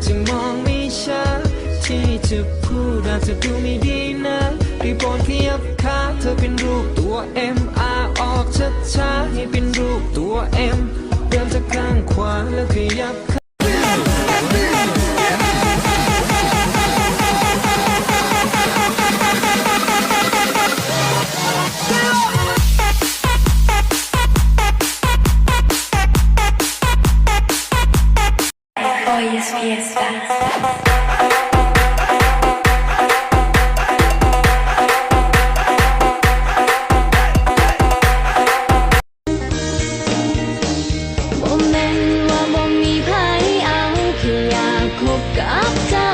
จะมองไม่ชัดที่จะพูดอาจจะดูไม่ดีนะรีบโปรดขยับขาเธอเป็นรูปตัว M R ออกช้าๆให้เป็นรูปตัว M เริ่มจากข้างขวาแล้วขยับขาHoy es fiesta. บ่แม่นว่าบ่มีไผเอาแค่อยากคบกับเจ้า